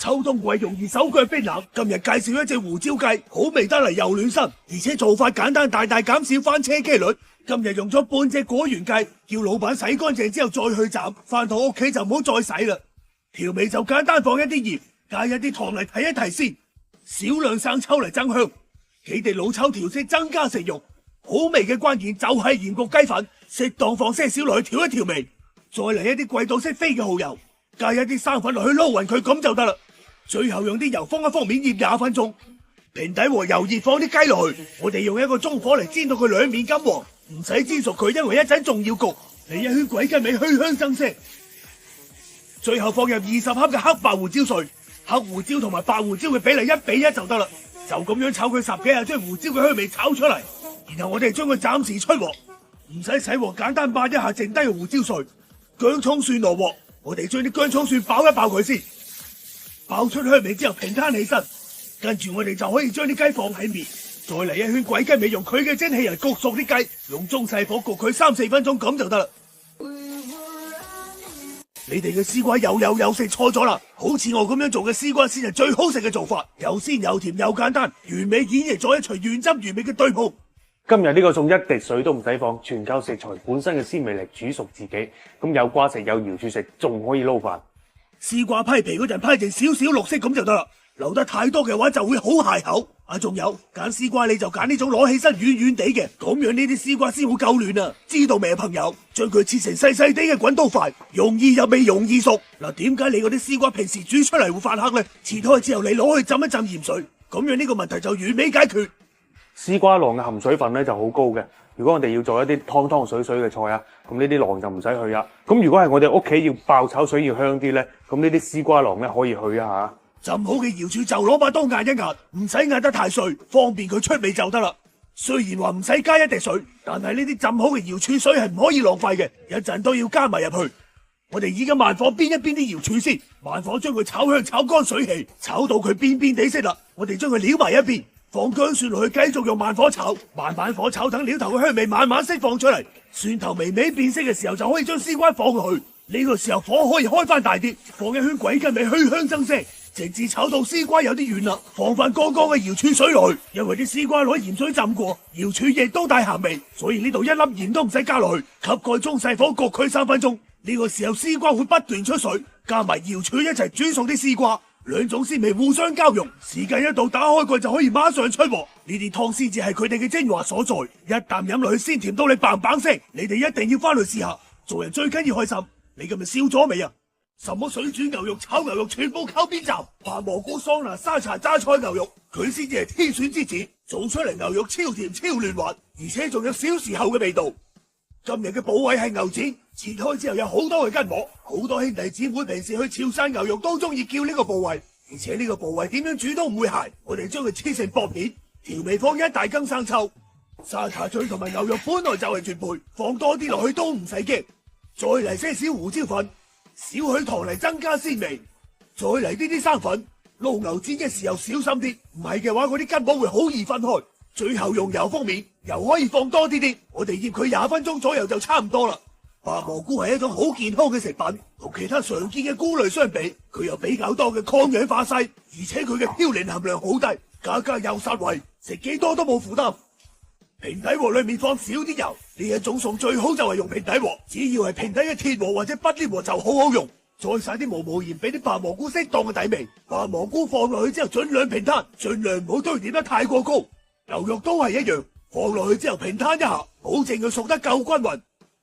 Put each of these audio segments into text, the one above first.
秋冬季容易手腳冰冷，今日介紹一隻胡椒雞，好味得嚟又暖身，而且做法簡單，大大減少翻車機率。今日用咗半隻果園雞，叫老闆洗乾淨之後再去斬，翻到屋企就唔好再洗啦。調味就簡單，放一啲鹽，加一啲糖嚟提一提鮮，少量生抽嚟增香，幾滴老抽調色增加食慾。好味嘅關鍵就係鹽焗雞粉，適當放些少落去調一調味，再嚟一啲貴到識飛嘅蠔油，加一啲生粉落去撈勻佢咁就得啦。最後用啲油封一封面醃20分鐘，平底鑊油熱放啲雞落去，我哋用一個中火嚟煎到佢兩面金黃，唔使煎熟佢，因為一陣仲要焗。嚟一圈鬼雞尾去香增色，最後放入20克嘅黑白胡椒碎，黑胡椒同埋白胡椒嘅比例1比1就得啦。就咁樣炒佢10幾下，將胡椒嘅香味炒出嚟，然後我哋將佢暫時出鑊，唔使洗鑊，簡單爆一下剩低嘅胡椒碎，薑葱蒜落鑊，我哋將啲薑葱蒜爆一爆佢先。爆出香味之後平攤起身，跟住我哋就可以將啲雞放喺面，再嚟一圈鬼雞尾，用佢嘅蒸汽嚟焗熟啲雞，用中細火焗佢3-4分鐘咁就得啦。你哋嘅絲瓜有食錯咗啦，好似我咁樣做嘅絲瓜先係最好食嘅做法，又鮮又甜又簡單，完美演繹咗一場原汁原味嘅對碰。今日呢個餸一滴水都唔使放，全靠食材本身嘅鮮味嚟煮熟自己。咁有瓜食，有瑤柱食，仲可以撈飯。絲瓜批皮嗰陣批剩少少綠色咁就得啦，留得太多嘅話就會好鞋口。仲有揀絲瓜你就揀呢種攞起身軟軟地嘅，咁樣呢啲絲瓜先會夠嫩啊！知道未啊，朋友？將佢切成細細地嘅滾刀塊，容易入味，容易熟。嗱，點解你嗰啲絲瓜平時煮出嚟會發黑呢？切開之後你攞去浸一浸鹽水，咁樣呢個問題就完美解決。絲瓜囊嘅含水分咧就好高嘅，如果我哋要做一啲湯湯水水嘅菜啊，咁呢啲囊就唔使去啊。咁如果係我哋屋企要爆炒水要香啲咧，咁呢啲絲瓜囊咧可以去一下。浸好嘅瑤柱就攞把刀壓一壓，唔使壓得太碎，方便佢出味就得啦。雖然話唔使加一滴水，但係呢啲浸好嘅瑤柱水係唔可以浪費嘅，一陣都要加埋入去。我哋依家慢火煸一煸啲瑤柱先，慢火將佢炒香炒乾水氣，炒到佢變變地色啦。我哋將佢撩埋一邊，放薑蒜落去，繼續用慢火炒，慢慢火炒，等料頭嘅香味慢慢釋放出嚟。蒜頭微微變色嘅時候，就可以將絲瓜放落去。呢個時候火可以開翻大啲，放一圈鬼雞尾去香增色，直至炒到絲瓜有啲軟啦，放翻剛剛嘅瑤柱水落去。因為啲絲瓜攞鹽水浸過，瑤柱亦都帶鹹味，所以呢度一粒鹽都唔使加落去。吸蓋中細火焗佢3分鐘。呢個時候絲瓜會不斷出水，加埋瑤柱一齊煮熟啲絲瓜，兩種鮮味互相交融。時間一到，打開蓋就可以馬上出鑊。呢啲湯先至係佢哋嘅精華所在，一啖飲落去鮮甜到你嘭嘭聲。你哋一定要翻去試下，做人最緊要開心。你今日笑咗未啊？什麼水煮牛肉、炒牛肉，全部靠邊站。白蘑菇、桑拿、沙茶、榨菜牛肉，佢先至係天選之子。做出嚟牛肉超甜超嫩滑，而且仲有小時候嘅味道。今日嘅部位係牛展，切開之後有好多嘅筋膜，好多兄弟姊妹平時去潮汕牛肉都中意叫呢個部位，而且呢個部位點樣煮都唔會柴。我哋將佢切成薄片，調味放1大羹生抽、沙茶醬同埋牛肉本來就係絕配，放多啲落去都唔使驚。再嚟些少胡椒粉，少許糖嚟增加鮮味，再嚟呢啲生粉。撈牛展嘅時候小心啲，唔係嘅話嗰啲筋膜會好易分開。最後用油封面，油可以放多啲，我哋醃佢20分鐘左右就差唔多啦。白蘑菇係一種好健康嘅食品，同其他常見嘅菇類相比，佢有比較多嘅抗氧化劑，而且佢嘅嘌呤含量好低，價格又實惠，食幾多都冇負擔。平底鑊裏面放少啲油，呢一種餸最好就係用平底鑊，只要係平底嘅鐵鑊或者不粘鑊就好好用。再撒啲毛毛鹽，俾啲白蘑菇適當嘅底味。白蘑菇放落去之後盡量平攤，盡量唔好堆疊得太過高。牛肉都係一樣，放落去之後平攤一下，保證佢熟得夠均勻。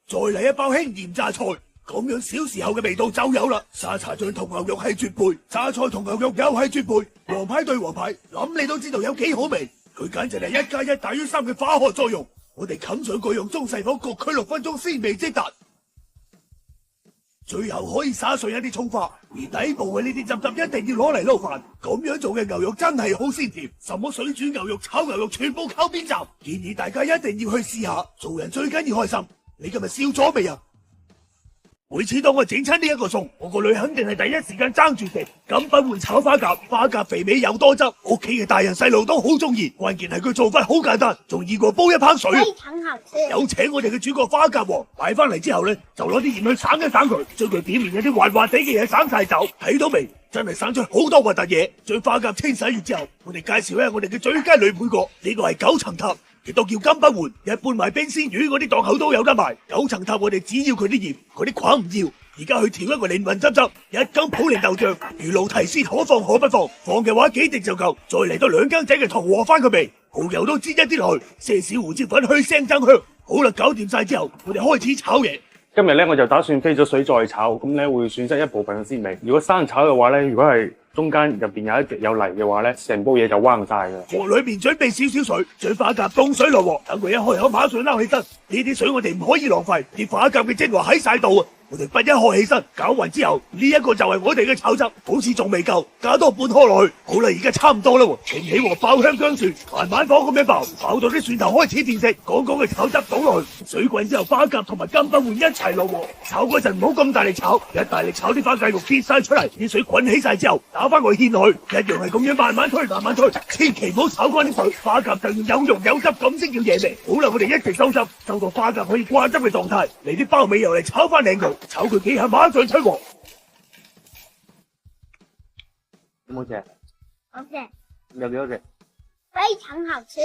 再嚟一包輕鹽榨菜，咁樣小時候嘅味道就有啦。沙茶醬同牛肉係絕配，榨菜同牛肉又係絕配，王牌對王牌，諗你都知道有幾好味。佢簡直係1+1大於3嘅化學作用。我哋冚上佢用中細火焗佢6分鐘，鮮味即達。最後可以灑上一啲蔥花，而底部嘅呢啲汁一定要攞嚟撈飯。咁樣做嘅牛肉真係好鮮甜，什麼水煮牛肉、炒牛肉，全部靠邊站。建議大家一定要去試下，做人最緊要開心。你今日笑咗未啊？每次當我整親呢一個餸，我個女肯定係第一時間爭住食。金不換炒花甲，花甲肥美又多汁，屋企嘅大人細路都好中意。關鍵係佢做法好簡單，仲易過煲一盆水。非常好吃。有請我哋嘅主角花甲王買翻嚟之後呢，就攞啲鹽去省一省佢，將佢表面有啲滑滑地嘅嘢省晒走。睇到未？真係省出好多核突嘢。將花甲清洗完之後，我哋介紹一下我哋嘅最佳女配角，呢個係九層塔。亦都叫金不換，一般賣冰鮮魚嗰啲檔口都有得賣。九層塔我哋只要佢啲鹽，嗰啲菌唔要。而家去調一個靈魂汁汁，一羹普寧豆醬，如露提鮮，可放可不放，放嘅話幾滴就夠。再嚟多2羹仔嘅糖和翻個味，蠔油都擠一啲落去，些少胡椒粉去腥增香。好啦，搞掂晒之後，我哋開始炒嘢。今日咧我就打算飛咗水再炒，咁咧會損失一部分嘅鮮味。如果生炒嘅話咧，如果係中間入邊有一滴有泥嘅話咧，成煲嘢就彎晒㗎。鑊裏面準備少少水，將花甲凍水落鑊，等佢一開口馬上撈起身。呢啲水我哋唔可以浪費，啲花甲嘅精華喺晒度啊！我哋不一開起身，攪勻之後，呢一個就係我哋嘅炒汁，好似仲未夠，加多半顆落去。好啦，而家差唔多啦，擎起鑊爆香薑蒜，慢慢火咁樣爆，爆到啲蒜頭開始變色，講講嘅炒汁倒落去，水滾之後，花甲同埋金不換一齊落鑊，炒嗰陣唔好咁大力炒，一大力炒啲花雞肉跌晒出嚟，啲水滾起晒之後，打翻個芡落去，一樣係咁樣慢慢推，慢慢推，千祈唔好炒乾啲水，花甲就要有肉有汁咁先叫惹味。好啦，我哋一直收汁，收到花甲可以掛汁嘅狀態，嚟啲包尾油嚟炒翻靚佢。炒佢幾下馬上出鑊，有冇食？好吃，有幾多隻？非常好吃。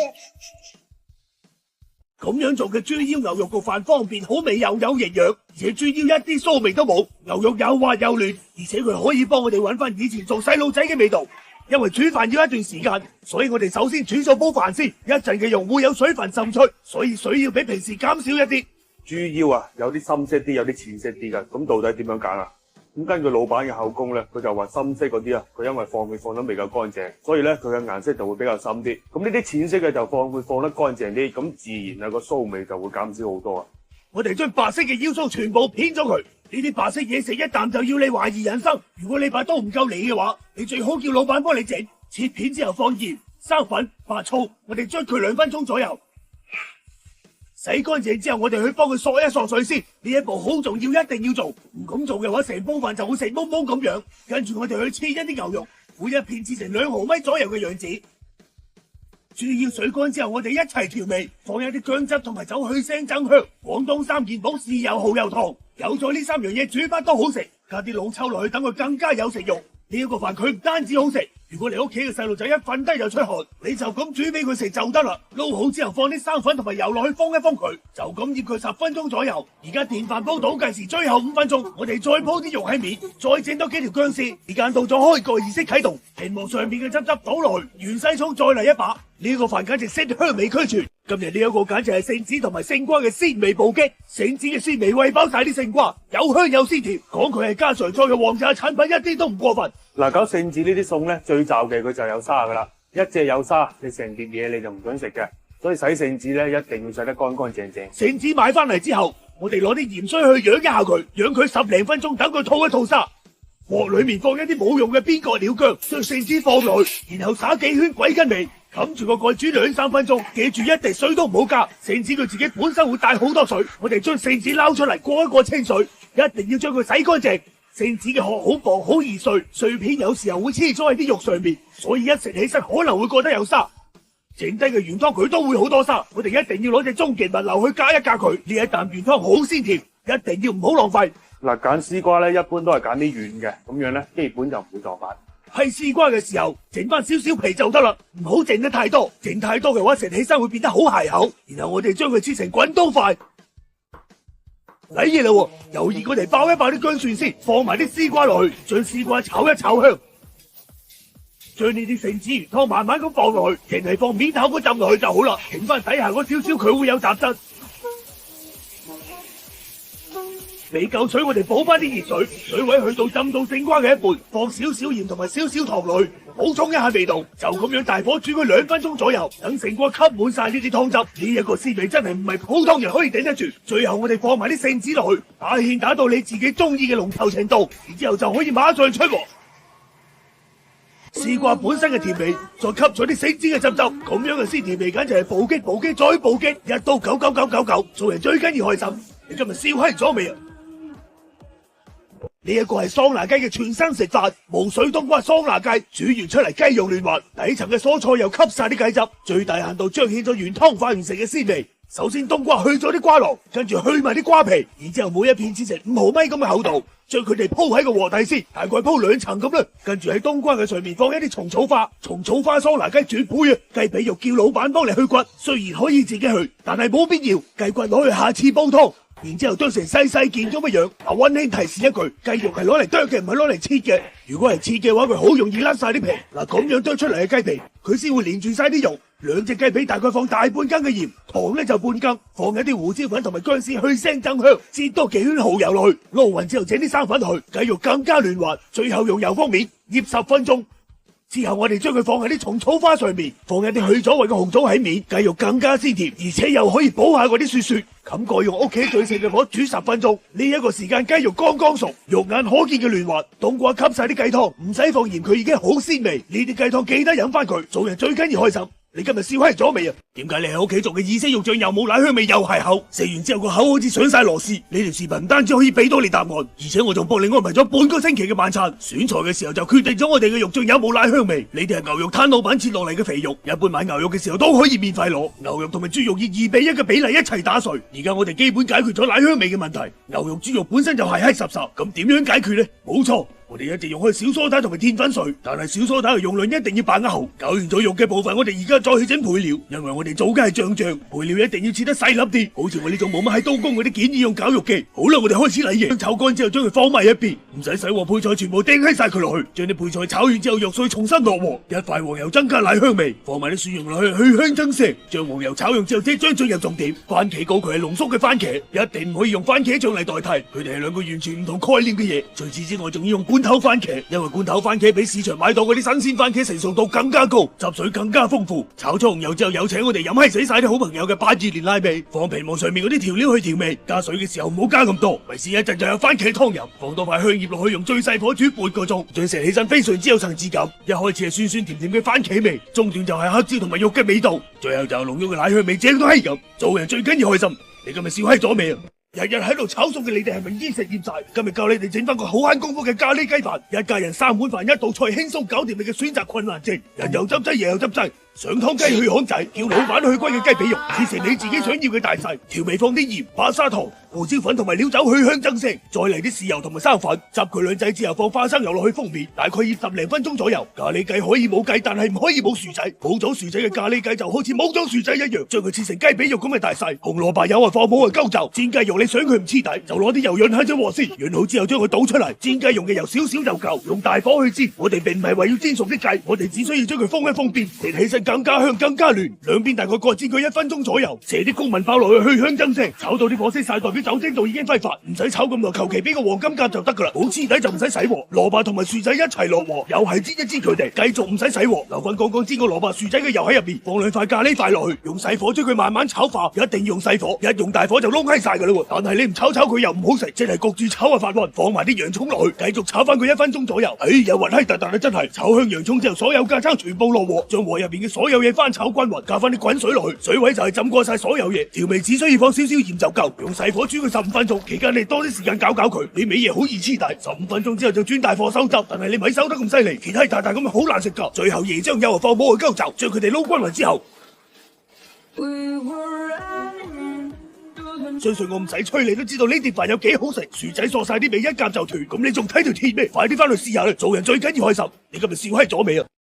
咁樣做嘅豬腰牛肉焗飯方便好味又有營養，而且豬腰一啲臊味都冇，牛肉又滑又嫩，而且佢可以幫我哋揾翻以前做細路仔嘅味道。因為煮飯要一段時間，所以我哋首先煮咗煲飯先，一陣嘅肉會有水分滲出，所以水要比平時減少一啲。豬腰啊，有啲深色啲，有啲淺色啲㗎。咁到底點樣揀啊？咁根據老闆嘅口供咧，佢就話深色嗰啲啊，佢因為放得未夠乾淨，所以咧佢嘅顏色就會比較深啲。咁呢啲淺色嘅就會放得乾淨啲，咁自然啊個臊味就會減少好多啊。我哋將白色嘅腰酥全部片咗佢，呢啲白色嘢食一啖就要你懷疑人生。如果你把刀唔夠利嘅話，你最好叫老闆幫你整。切片之後放鹽、生粉、白醋，我哋將佢2分鐘左右。洗乾淨之後，我哋去幫佢索一索水先，呢一步好重要，一定要做。唔咁做嘅話，成煲飯就會食懵懵咁樣。跟住我哋去切一啲牛肉，每一片切成2毫米左右嘅樣子。豬腰水乾之後，我哋一齊調味，放一啲薑汁同埋酒去腥增香。廣東3件寶豉油、蠔油、糖，有咗呢3樣嘢煮法都好食，加啲老抽落去，等佢更加有食欲。呢一個飯佢唔單止好食，如果你屋企嘅細路仔一瞓低就出汗，你就咁煮俾佢食就得啦。撈好之後放啲生粉同埋油落去封一封佢，就咁醃佢10分鐘左右。而家電飯煲倒計時最後5分鐘，我哋再鋪啲肉喺面，再整多幾條薑絲。時間到咗，開蓋儀式啟動，屏幕上面嘅汁汁倒落去，芫茜葱再嚟一把。呢個飯簡直色香味俱全。今日呢一個簡直係聖子同埋勝瓜嘅鮮味暴擊，聖子嘅鮮味餵飽晒啲勝瓜，有香有鮮甜，講佢係家常菜嘅王炸產品一啲都唔過分。嗱，搞聖子呢啲餸咧，最罩嘅佢就有沙噶啦，一隻有沙，你成碟嘢你就唔准食嘅，所以洗聖子咧一定要洗得乾乾淨淨。聖子買翻嚟之後，我哋攞啲鹽水去養一下佢，養佢10零分鐘，等佢吐一吐沙。鑊裏面放一啲冇用嘅邊角料薑，將聖子放落去，然後灑幾圈鬼根味，冚住個蓋煮2、3分鐘，記住一滴水都唔好加。聖子佢自己本身會帶好多水，我哋將聖子撈出嚟過一過清水，一定要將佢洗乾淨。聖子嘅殼好薄好易碎，碎片有時候會黐咗喺啲肉上面，所以一食起身可能會覺得有沙。剩低嘅原湯佢都會好多沙，我哋一定要攞隻終極物流去加一加佢。呢一啖原湯好鮮甜，一定要唔好浪費。嗱，揀絲瓜咧，一般都係揀啲軟嘅，咁樣咧基本就唔會撞板。係絲瓜嘅時候，整翻少少皮就得啦，唔好整得太多，整太多嘅話食起身會變得好鞋口。然後我哋將佢切成滾刀塊。嚟嘢啦，有熱我哋爆一爆啲薑蒜先，放埋啲絲瓜落去，將絲瓜炒一炒香。將呢啲聖子魚湯慢慢咁放落去，淨係放面頭嗰浸落去就好啦，整翻底下嗰少少佢會有雜質。未夠水，我哋補翻啲熱水，水位去到浸到勝瓜嘅一半，放少少鹽同埋少少糖落去，補充一下味道。就咁樣大火煮佢2分鐘左右，等勝瓜吸滿晒呢啲湯汁。呢一個鮮味真係唔係普通人可以頂得住。最後我哋放埋啲聖子落去，打芡打到你自己中意嘅濃稠程度，然之後就可以馬上出鑊。絲瓜本身嘅甜味，再吸咗啲聖子嘅汁汁，咁樣嘅鮮甜味簡直係暴擊暴擊再暴擊，1刀99999，做人最緊要開心。你今日燒閪咗未啊？呢一個係桑拿雞嘅全新食法，無水冬瓜桑拿雞，煮完出嚟雞肉嫩滑，底層嘅蔬菜又吸晒啲雞汁，最大限度彰顯咗原湯化完成嘅鮮味。首先冬瓜去咗啲瓜囊，跟住去埋啲瓜皮，然之後每一片切成5毫米咁嘅厚度，將佢哋鋪喺個鑊底先，大概鋪2層咁啦。跟住喺冬瓜嘅上面放一啲蟲草花，蟲草花桑拿雞絕配啊！雞髀肉叫老闆幫你去骨，雖然可以自己去，但係冇必要，雞骨攞去下次煲湯。然之後剁成細細件咁嘅樣。溫馨提示一句，雞肉係攞嚟剁嘅，唔係攞嚟切嘅。如果係切嘅話，佢好容易甩晒啲皮。咁樣剁出嚟嘅雞皮，佢先會連住晒啲肉。2隻雞髀大概放大半羹嘅鹽，糖咧就半羹，放一啲胡椒粉同埋薑絲去腥增香，煎多幾圈蠔油落去，撈勻之後整啲生粉去，雞肉更加嫩滑。最後用油封面醃10分鐘。之後我哋將佢放喺啲蟲草花上面，放一啲去咗味嘅紅棗喺面，雞肉更加鮮甜，而且又可以補下嗰啲雪雪。冚蓋用屋企最細嘅火煮10分鐘，呢一個時間雞肉剛剛熟，肉眼可見嘅嫩滑，冬瓜吸晒啲雞湯，唔使放鹽佢已經好鮮味。呢啲雞湯記得飲翻佢，做人最緊要開心。你今日笑閪咗未啊？點解你喺屋企做嘅意式肉醬又冇奶香味又係厚？食完之後個口好似上晒螺絲。呢條視頻唔單止可以俾到你答案，而且我仲幫你安排咗半個星期嘅晚餐。選材嘅時候就決定咗我哋嘅肉醬有冇奶香味。呢啲係牛肉攤老闆切落嚟嘅肥肉，一般買牛肉嘅時候都可以免費攞。牛肉同埋豬肉以2:1嘅比例一齊打碎。而家我哋基本解決咗奶香味嘅問題。牛肉豬肉本身就係閪濕濕，咁點樣解決呢？冇錯。我哋一直用開小梳打同埋澱粉水，但係小梳打嘅用量一定要把握好。搞完咗肉嘅部分，我哋而家再去整配料，因為我哋做嘅係醬醬，配料一定要切得細粒啲。好似我呢種冇乜喺刀工嗰啲建議用絞肉機。好啦，我哋開始嚟嘢，炒乾之後將佢放埋一邊，唔使洗鑊，配菜全部掟喺晒佢落去，將啲配菜炒完之後，肉碎重新落鑊，一塊黃油增加奶香味，放埋啲蒜蓉落去去香增色，將黃油炒用之後，即將進入重點，番茄膏佢係濃縮嘅番茄，一定唔可以用番茄醬嚟代替，佢哋係2個完全唔同概念嘅嘢。除此之外，仲要用罐頭番茄，因為罐頭番茄比市場買到嗰啲新鮮番茄成熟度更加高，汁水更加豐富。炒咗紅油之後，有請我哋飲閪死晒啲好朋友嘅82年拉味，放皮毛上面嗰啲調料去調味，加水嘅時候唔好加咁多，咪試一陣就有番茄湯飲。放多塊香葉落去，用最細火煮8個鐘，將食起身非常之有層次感。一開始係酸酸甜甜嘅番茄味，中段就係黑椒同埋肉嘅味道，最後就係濃郁嘅奶香味，正到閪咁。做人最緊要開心，你今日笑閪咗未啊？日日喺度炒餸嘅你哋係咪厭食厭晒？今日教你哋整翻個好慳功夫嘅咖喱雞飯，一家人3碗飯1道菜，輕鬆搞掂你嘅選擇困難症。人又執劑，夜又執劑。上湯雞去巷仔，叫老闆去骨嘅雞髀肉，切成你自己想要嘅大細，調味放啲鹽、白砂糖、胡椒粉同埋料酒去香增色，再嚟啲豉油同埋生粉，執佢兩劑之後放花生油落去封面，大概醃10零分鐘左右。咖喱雞可以冇雞，但係唔可以冇薯仔，冇咗薯仔嘅咖喱雞就好似冇咗薯仔一樣，將佢切成雞髀肉咁嘅大細。紅蘿蔔有啊放冇啊鳩就，煎雞肉你想佢唔黐底，就攞啲油潤喺咗鑊先，潤好之後將佢倒出嚟，煎雞用嘅油少少就夠，用大火去煎。我哋並唔係為要煎熟啲雞，我哋只需要將佢封一封邊，食起身更加香更加嫩。兩邊大概各煎佢1分鐘左右，射啲公民包落去去香增色，炒到啲火熄晒，代表酒精度已經揮發，唔使炒咁耐，求其俾個黃金甲就得噶啦。冇黐底就唔使洗鑊，蘿蔔同埋薯仔一齊落鑊，又係煎一煎佢哋，繼續唔使洗鑊，留翻剛剛煎個蘿蔔薯仔嘅油喺入邊，放2塊咖喱塊落去，用細火將佢慢慢炒化，一定要用細火，一用大火就燶閪晒噶啦。但係你唔炒佢又唔好食，即係焗住炒啊發溫，放埋啲洋蔥落去，繼續炒翻佢1分鐘左右。又核閪突突啊！真係炒香洋蔥之後，所有架撐全部落鑊，將鑊入邊嘅所有嘢翻炒均勻，加翻啲滾水落去，水位就係浸過晒所有嘢，調味只需要放少少鹽就夠，用細火煮佢15分鐘，期間你多啲時間搞佢，你味嘢好易黐底。15分鐘之後就轉大火收汁，但係你咪收得咁犀利，其他大大咁好難食噶。最後椰漿又放冇去鳩就，將佢哋撈均勻之後。相信我唔使吹，你都知道呢碟飯有幾好食，薯仔嗦晒啲味一夾就斷，咁你仲睇條鐵咩？快啲翻去試下啦！做人最緊要開心，你今日笑閪咗未啊？